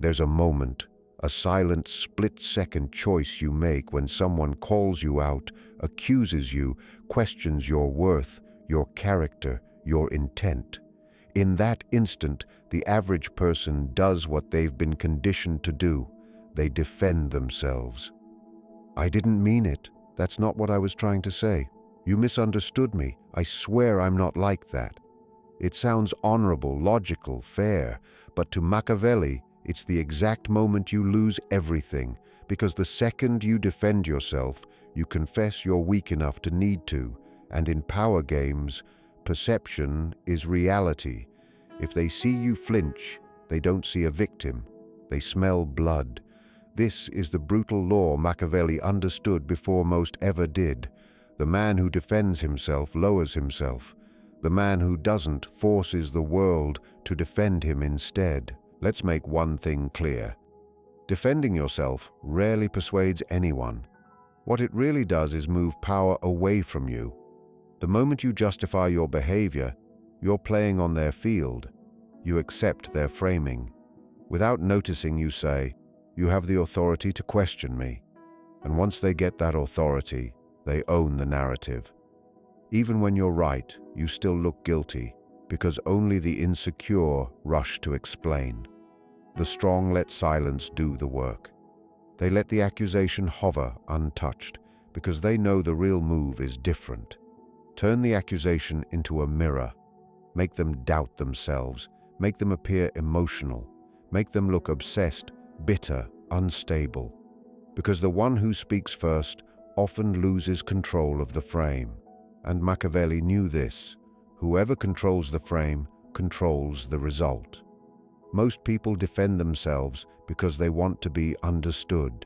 There's a moment, a silent split-second choice you make when someone calls you out, accuses you, questions your worth, your character, your intent. In that instant, the average person does what they've been conditioned to do. They defend themselves. "I didn't mean it. That's not what I was trying to say. You misunderstood me. I swear I'm not like that." It sounds honorable, logical, fair, but to Machiavelli, it's the exact moment you lose everything, because the second you defend yourself, you confess you're weak enough to need to, and in power games, perception is reality. If they see you flinch, they don't see a victim. They smell blood. This is the brutal law Machiavelli understood before most ever did. The man who defends himself lowers himself. The man who doesn't forces the world to defend him instead. Let's make one thing clear. Defending yourself rarely persuades anyone. What it really does is move power away from you. The moment you justify your behavior, you're playing on their field. You accept their framing. Without noticing, you say, "You have the authority to question me." And once they get that authority, they own the narrative. Even when you're right, you still look guilty, because only the insecure rush to explain. The strong let silence do the work. They let the accusation hover untouched, because they know the real move is different. Turn the accusation into a mirror. Make them doubt themselves. Make them appear emotional. Make them look obsessed, bitter, unstable. Because the one who speaks first often loses control of the frame. And Machiavelli knew this. Whoever controls the frame controls the result. Most people defend themselves because they want to be understood.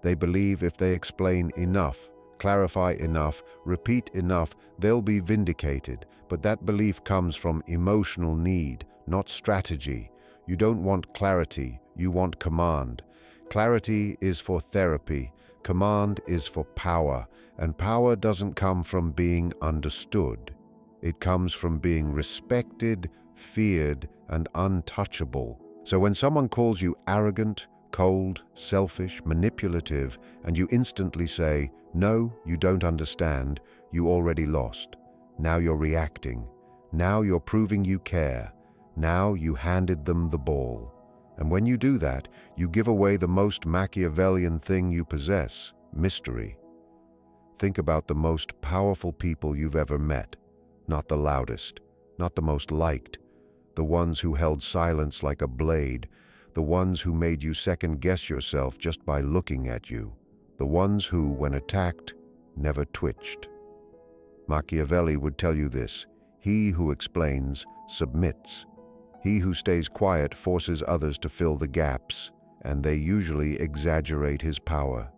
They believe if they explain enough, clarify enough, repeat enough, they'll be vindicated. But that belief comes from emotional need, not strategy. You don't want clarity, you want command. Clarity is for therapy, command is for power, and power doesn't come from being understood. It comes from being respected, feared, and untouchable. So when someone calls you arrogant, cold, selfish, manipulative, and you instantly say, "No, you don't understand," you already lost. Now you're reacting. Now you're proving you care. Now you handed them the ball. And when you do that, you give away the most Machiavellian thing you possess, mystery. Think about the most powerful people you've ever met. Not the loudest, not the most liked. The ones who held silence like a blade. The ones who made you second-guess yourself just by looking at you. The ones who, when attacked, never twitched. Machiavelli would tell you this. He who explains submits. He who stays quiet forces others to fill the gaps, and they usually exaggerate his power.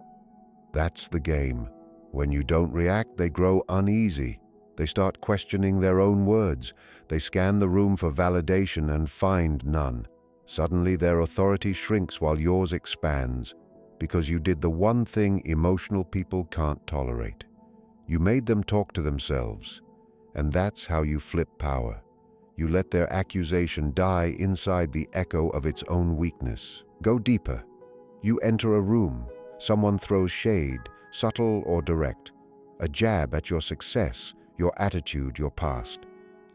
That's the game. When you don't react, they grow uneasy. They start questioning their own words. They scan the room for validation and find none. Suddenly their authority shrinks while yours expands, because you did the one thing emotional people can't tolerate. You made them talk to themselves, and that's how you flip power. You let their accusation die inside the echo of its own weakness. Go deeper. You enter a room. Someone throws shade, subtle or direct. A jab at your success, your attitude, your past.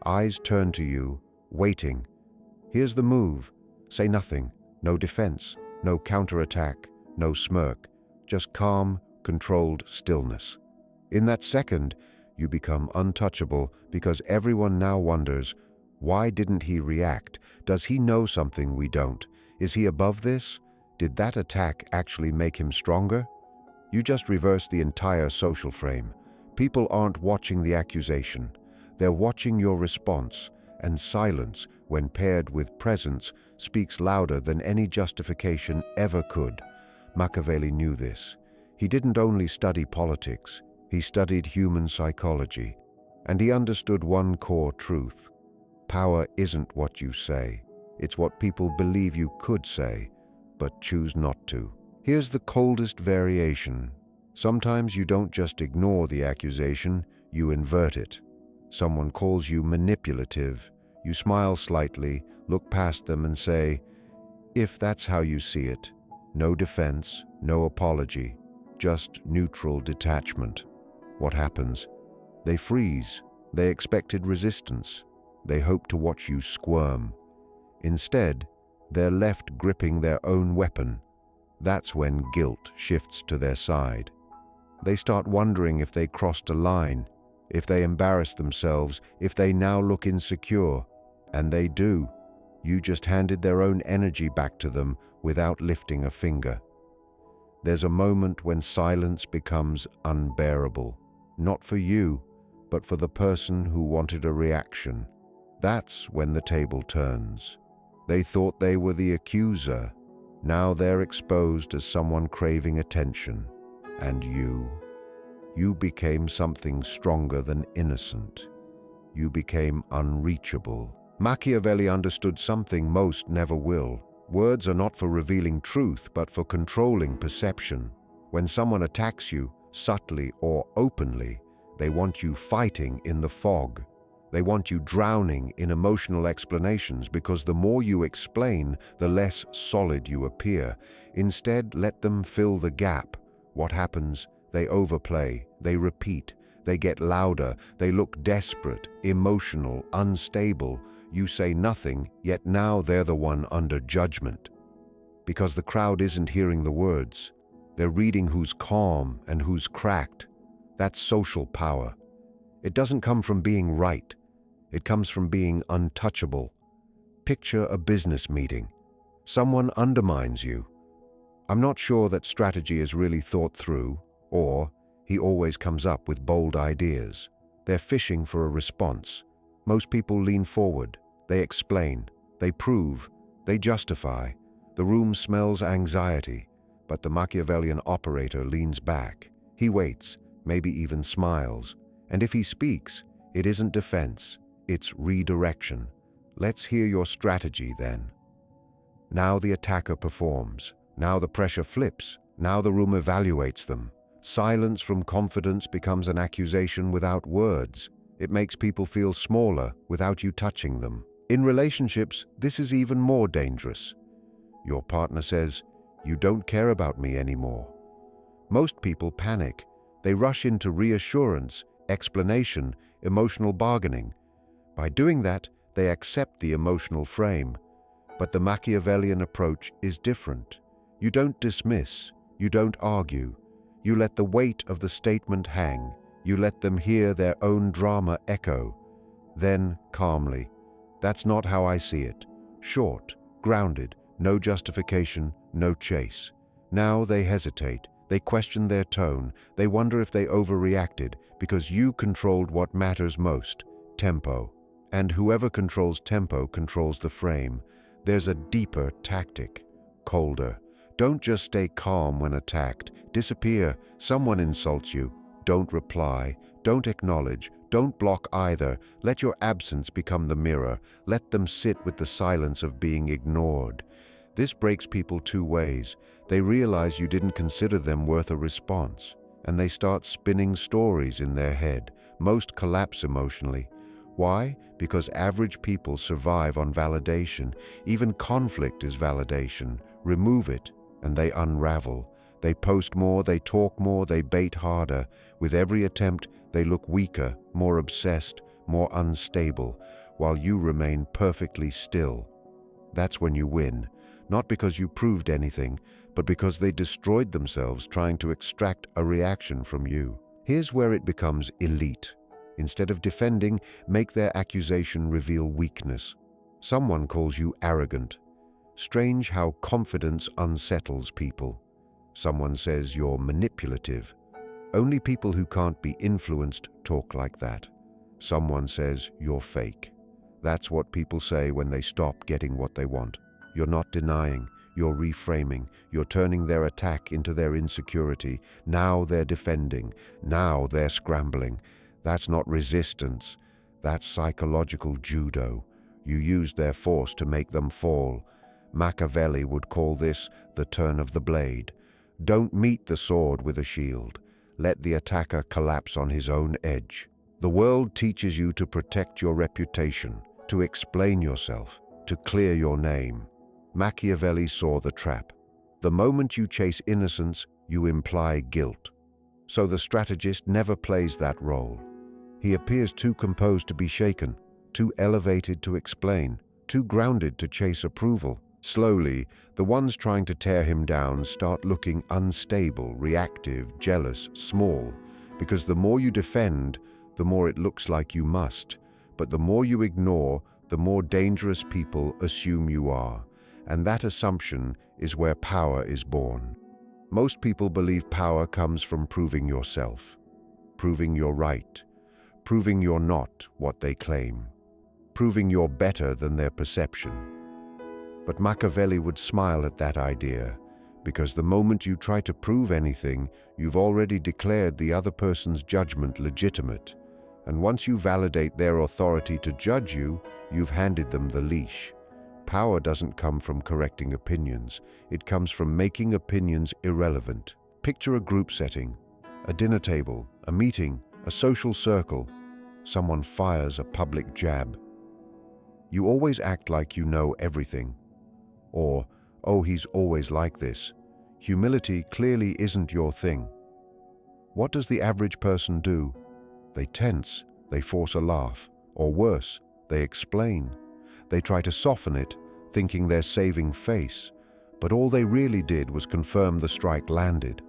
Eyes turn to you, waiting. Here's the move. Say nothing. No defense. No counterattack. No smirk. Just calm, controlled stillness. In that second, you become untouchable because everyone now wonders, why didn't he react? Does he know something we don't? Is he above this? Did that attack actually make him stronger? You just reverse the entire social frame. People aren't watching the accusation. They're watching your response, and silence, when paired with presence, speaks louder than any justification ever could. Machiavelli knew this. He didn't only study politics, he studied human psychology, and he understood one core truth. Power isn't what you say. It's what people believe you could say, but choose not to. Here's the coldest variation. Sometimes you don't just ignore the accusation, you invert it. Someone calls you manipulative. You smile slightly, look past them and say, If that's how you see it, no defense, no apology, just neutral detachment. What happens? They freeze. They expected resistance. They hope to watch you squirm. Instead, they're left gripping their own weapon. That's when guilt shifts to their side. They start wondering if they crossed a line, if they embarrassed themselves, if they now look insecure. And they do. You just handed their own energy back to them without lifting a finger. There's a moment when silence becomes unbearable, not for you, but for the person who wanted a reaction. That's when the table turns. They thought they were the accuser. Now they're exposed as someone craving attention. And you became something stronger than innocent. You became unreachable. Machiavelli understood something most never will. Words are not for revealing truth, but for controlling perception. When someone attacks you, subtly or openly, they want you fighting in the fog. They want you drowning in emotional explanations, because the more you explain, the less solid you appear. Instead, let them fill the gap. What happens? They overplay, they repeat, they get louder, they look desperate, emotional, unstable. You say nothing, yet now they're the one under judgment. Because the crowd isn't hearing the words. They're reading who's calm and who's cracked. That's social power. It doesn't come from being right. It comes from being untouchable. Picture a business meeting. Someone undermines you. I'm not sure that strategy is really thought through, or he always comes up with bold ideas. They're fishing for a response. Most people lean forward. They explain. They prove. They justify. The room smells anxiety, but the Machiavellian operator leans back. He waits, maybe even smiles. And if he speaks, it isn't defense. It's redirection. Let's hear your strategy then. Now the attacker performs. Now the pressure flips. Now the room evaluates them. Silence from confidence becomes an accusation without words. It makes people feel smaller without you touching them. In relationships, this is even more dangerous. Your partner says, "You don't care about me anymore." Most people panic. They rush into reassurance, explanation, emotional bargaining. By doing that, they accept the emotional frame. But the Machiavellian approach is different. You don't dismiss. You don't argue. You let the weight of the statement hang. You let them hear their own drama echo. Then, calmly, "That's not how I see it." Short, grounded, no justification, no chase. Now they hesitate. They question their tone. They wonder if they overreacted, because you controlled what matters most, tempo. And whoever controls tempo controls the frame. There's a deeper tactic, colder. Don't just stay calm when attacked. Disappear. Someone insults you. Don't reply. Don't acknowledge. Don't block either. Let your absence become the mirror. Let them sit with the silence of being ignored. This breaks people two ways. They realize you didn't consider them worth a response, and they start spinning stories in their head. Most collapse emotionally. Why? Because average people survive on validation. Even conflict is validation. Remove it, and they unravel. They post more, they talk more, they bait harder. With every attempt, they look weaker, more obsessed, more unstable, while you remain perfectly still. That's when you win. Not because you proved anything, but because they destroyed themselves trying to extract a reaction from you. Here's where it becomes elite. Instead of defending, make their accusation reveal weakness. Someone calls you arrogant. Strange how confidence unsettles people. Someone says you're manipulative. Only people who can't be influenced talk like that. Someone says you're fake. That's what people say when they stop getting what they want. You're not denying, you're reframing, you're turning their attack into their insecurity. Now they're defending, now they're scrambling. That's not resistance, that's psychological judo. You use their force to make them fall. Machiavelli would call this the turn of the blade. Don't meet the sword with a shield. Let the attacker collapse on his own edge. The world teaches you to protect your reputation, to explain yourself, to clear your name. Machiavelli saw the trap. The moment you chase innocence, you imply guilt. So the strategist never plays that role. He appears too composed to be shaken, too elevated to explain, too grounded to chase approval. Slowly, the ones trying to tear him down start looking unstable, reactive, jealous, small, because the more you defend, the more it looks like you must. But the more you ignore, the more dangerous people assume you are. And that assumption is where power is born. Most people believe power comes from proving yourself, proving you're right, proving you're not what they claim, proving you're better than their perception. But Machiavelli would smile at that idea, because the moment you try to prove anything, you've already declared the other person's judgment legitimate. And once you validate their authority to judge you, you've handed them the leash. Power doesn't come from correcting opinions. It comes from making opinions irrelevant. Picture a group setting, a dinner table, a meeting, a social circle. Someone fires a public jab. You always act like you know everything. Or, oh, he's always like this. Humility clearly isn't your thing. What does the average person do? They tense, they force a laugh, or worse, they explain. They try to soften it, thinking they're saving face. But all they really did was confirm the strike landed.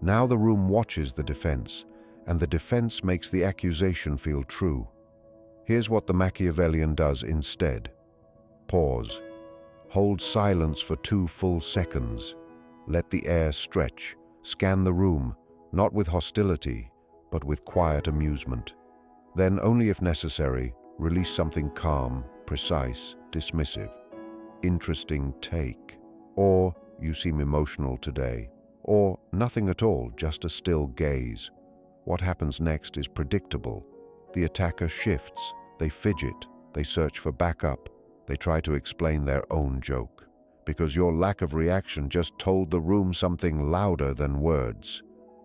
Now the room watches the defense, and the defense makes the accusation feel true. Here's what the Machiavellian does instead. Pause. Hold silence for 2 full seconds. Let the air stretch. Scan the room, not with hostility, but with quiet amusement. Then, only if necessary, release something calm, precise, dismissive. Interesting take. Or, you seem emotional today. Or, nothing at all, just a still gaze. What happens next is predictable. The attacker shifts, they fidget, they search for backup, they try to explain their own joke. Because your lack of reaction just told the room something louder than words.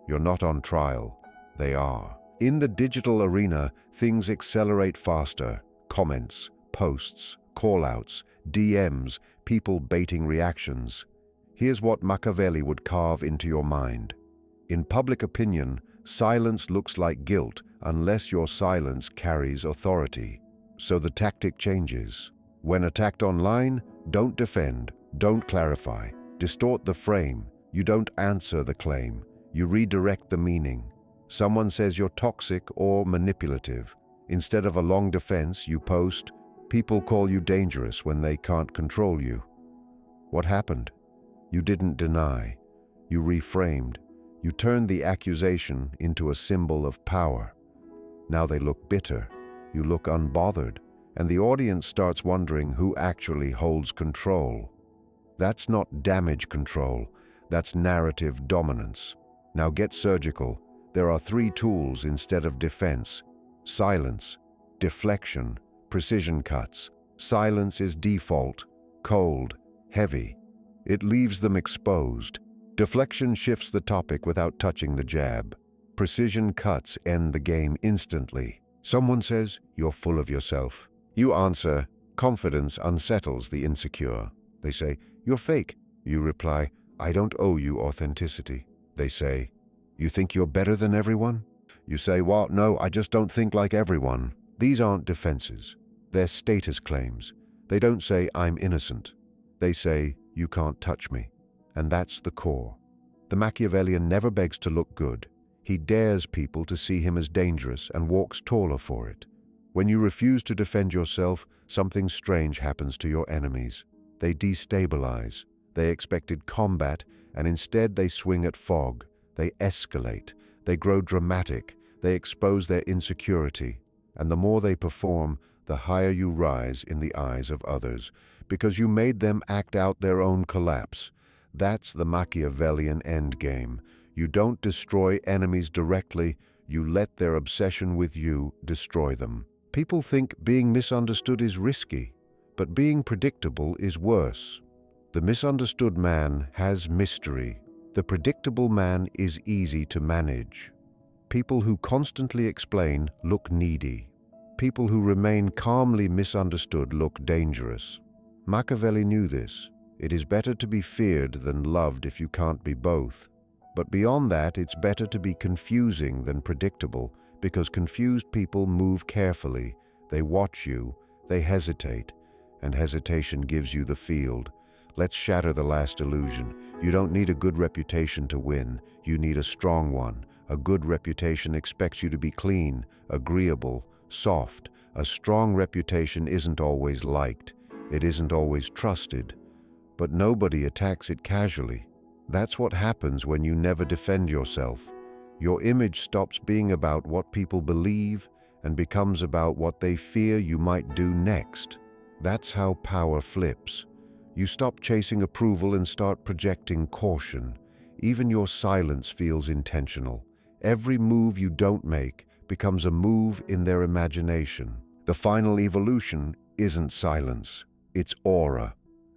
You're not on trial, they are. In the digital arena, things accelerate faster. Comments, posts, call-outs, DMs, people baiting reactions. Here's what Machiavelli would carve into your mind. In public opinion, silence looks like guilt unless your silence carries authority. So the tactic changes. When attacked online, don't defend, don't clarify, distort the frame. You don't answer the claim, you redirect the meaning. Someone says you're toxic or manipulative. Instead of a long defense, you post, "People call you dangerous when they can't control you." What happened? You didn't deny. You reframed. You turned the accusation into a symbol of power. Now they look bitter. You look unbothered. And the audience starts wondering who actually holds control. That's not damage control. That's narrative dominance. Now get surgical. There are 3 tools instead of defense. Silence, deflection, precision cuts. Silence is default, cold, heavy. It leaves them exposed. Deflection shifts the topic without touching the jab. Precision cuts end the game instantly. Someone says, "You're full of yourself." You answer, "Confidence unsettles the insecure." They say, "You're fake." You reply, "I don't owe you authenticity." They say, "You think you're better than everyone?" You say, "Well, no, I just don't think like everyone." These aren't defenses. They're status claims. They don't say, "I'm innocent." They say, "You can't touch me." And that's the core. The Machiavellian never begs to look good. He dares people to see him as dangerous and walks taller for it. When you refuse to defend yourself, something strange happens to your enemies. They destabilize. They expected combat, and instead they swing at fog. They escalate. They grow dramatic. They expose their insecurity. And the more they perform, the higher you rise in the eyes of others, because you made them act out their own collapse. That's the Machiavellian endgame. You don't destroy enemies directly, you let their obsession with you destroy them. People think being misunderstood is risky, but being predictable is worse. The misunderstood man has mystery. The predictable man is easy to manage. People who constantly explain look needy. People who remain calmly misunderstood look dangerous. Machiavelli knew this. It is better to be feared than loved if you can't be both. But beyond that, it's better to be confusing than predictable, because confused people move carefully. They watch you, they hesitate, and hesitation gives you the field. Let's shatter the last illusion. You don't need a good reputation to win. You need a strong one. A good reputation expects you to be clean, agreeable, soft. A strong reputation isn't always liked. It isn't always trusted. But nobody attacks it casually. That's what happens when you never defend yourself. Your image stops being about what people believe and becomes about what they fear you might do next. That's how power flips. You stop chasing approval and start projecting caution. Even your silence feels intentional. Every move you don't make becomes a move in their imagination. The final evolution isn't silence, it's aura.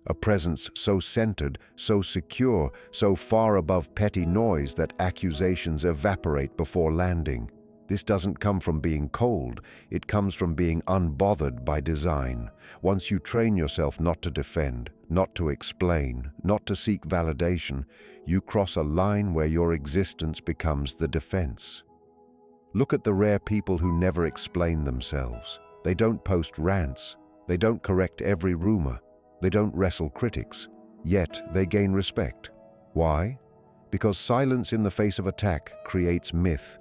A presence so centered, so secure, so far above petty noise that accusations evaporate before landing. This doesn't come from being cold, it comes from being unbothered by design. Once you train yourself not to defend, not to explain, not to seek validation, you cross a line where your existence becomes the defense. Look at the rare people who never explain themselves. They don't post rants, they don't correct every rumor. They don't wrestle critics, yet they gain respect. Why? Because silence in the face of attack creates myth.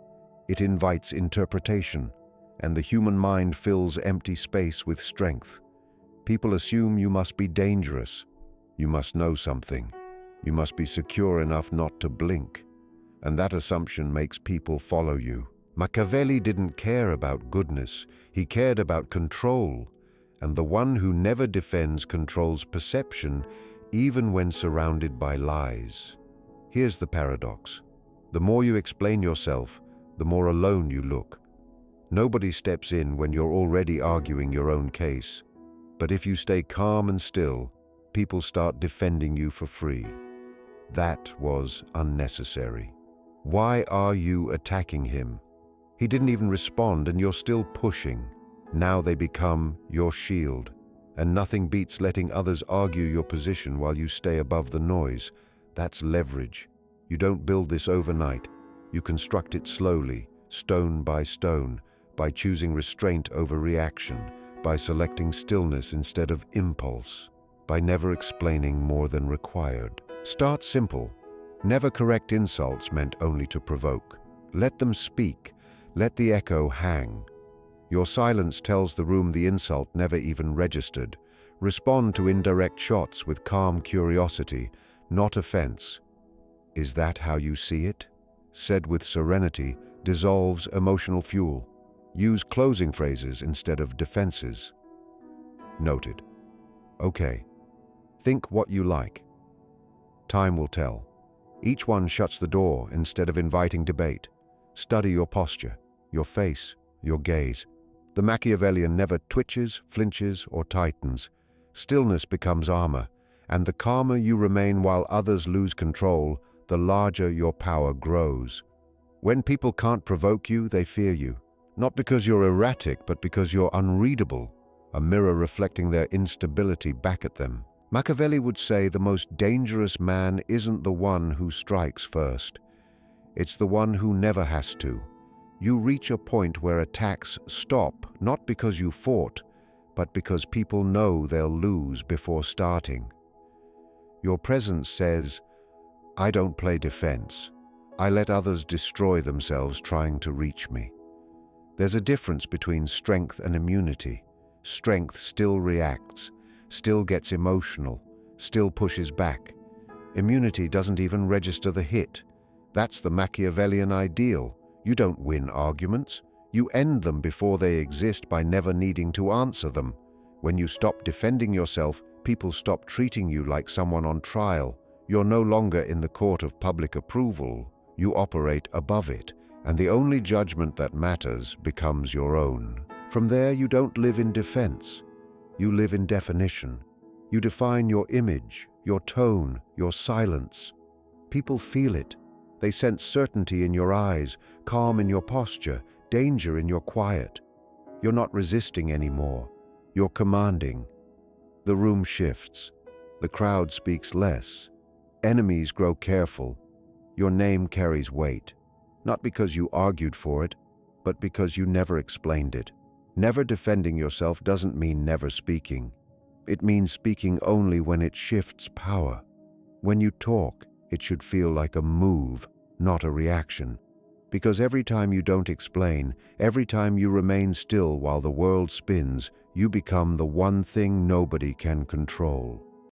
It invites interpretation, and the human mind fills empty space with strength. People assume you must be dangerous. You must know something. You must be secure enough not to blink. And that assumption makes people follow you. Machiavelli didn't care about goodness. He cared about control. And the one who never defends controls perception, even when surrounded by lies. Here's the paradox. The more you explain yourself, the more alone you look. Nobody steps in when you're already arguing your own case. But if you stay calm and still, people start defending you for free. That was unnecessary. Why are you attacking him? He didn't even respond and you're still pushing. Now they become your shield, and nothing beats letting others argue your position while you stay above the noise. That's leverage. You don't build this overnight. You construct it slowly, stone by stone, by choosing restraint over reaction, by selecting stillness instead of impulse, by never explaining more than required. Start simple. Never correct insults meant only to provoke. Let them speak. Let the echo hang. Your silence tells the room the insult never even registered. Respond to indirect shots with calm curiosity, not offense. Is that how you see it? Said with serenity dissolves emotional fuel. Use closing phrases instead of defenses. Noted. Okay. Think what you like. Time will tell. Each one shuts the door instead of inviting debate. Study your posture, your face, your gaze. The Machiavellian never twitches, flinches, or tightens. Stillness becomes armor, and the calmer you remain while others lose control, the larger your power grows. When people can't provoke you, they fear you. Not because you're erratic, but because you're unreadable, a mirror reflecting their instability back at them. Machiavelli would say the most dangerous man isn't the one who strikes first. It's the one who never has to. You reach a point where attacks stop, not because you fought, but because people know they'll lose before starting. Your presence says, I don't play defense. I let others destroy themselves trying to reach me. There's a difference between strength and immunity. Strength still reacts, still gets emotional, still pushes back. Immunity doesn't even register the hit. That's the Machiavellian ideal. You don't win arguments. You end them before they exist by never needing to answer them. When you stop defending yourself, people stop treating you like someone on trial. You're no longer in the court of public approval. You operate above it, and the only judgment that matters becomes your own. From there, you don't live in defense. You live in definition. You define your image, your tone, your silence. People feel it. They sense certainty in your eyes, calm in your posture, danger in your quiet. You're not resisting anymore. You're commanding. The room shifts. The crowd speaks less. Enemies grow careful. Your name carries weight, not because you argued for it, but because you never explained it. Never defending yourself doesn't mean never speaking. It means speaking only when it shifts power. When you talk, it should feel like a move, not a reaction. Because every time you don't explain, every time you remain still while the world spins, you become the one thing nobody can control.